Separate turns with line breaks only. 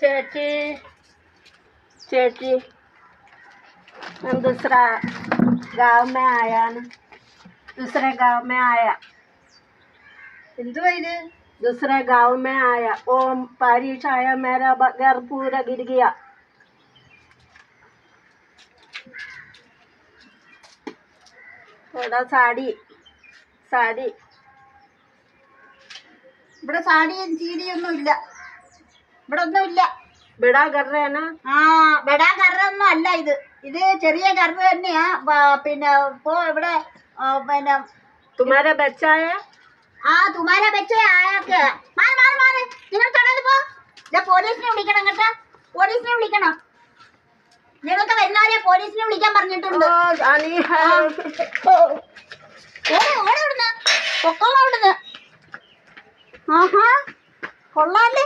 ചേച്ചി ചേച്ചി हम दूसरा गांव में आया ना दूसरे गांव में आया
എന്തുവാ ഇത്?
दूसरे गांव में आया वो बारिश आया मेरा घर पूरा गिर गया थोड़ा साड़ी साड़ी
ഇവിടെ സാടിയും ചീടിയൊന്നും ഇല്ല, ഇവിടെ ഒന്നുമില്ല.
बड़ा कर रहे हैं ना
ആ ബടാ കറൊന്നും അല്ല ഇത്, ഇത് ചെറിയ കറ് തന്നെയാ. പിന്നെ ഇപ്പോ ഇവിടെ പിന്നെ
तुम्हारा बच्चा है
ആ തുമാര വെച്ച ആയൊക്കെ മാറി മാറി മാറി നിങ്ങൾ തൊടത് പോ. പോലീസിനെ വിളിക്കണം കേട്ടോ, പോലീസിനെ വിളിക്കണം. നിങ്ങൾക്ക് വരുന്നവരെ പോലീസിനെ വിളിക്കാൻ പറഞ്ഞിട്ടുണ്ട്.
जानी है
ഓടിവിടുന്ന് പൊക്കോളവിടുന്ന്. ആഹാ കൊള്ളാല്ലേ.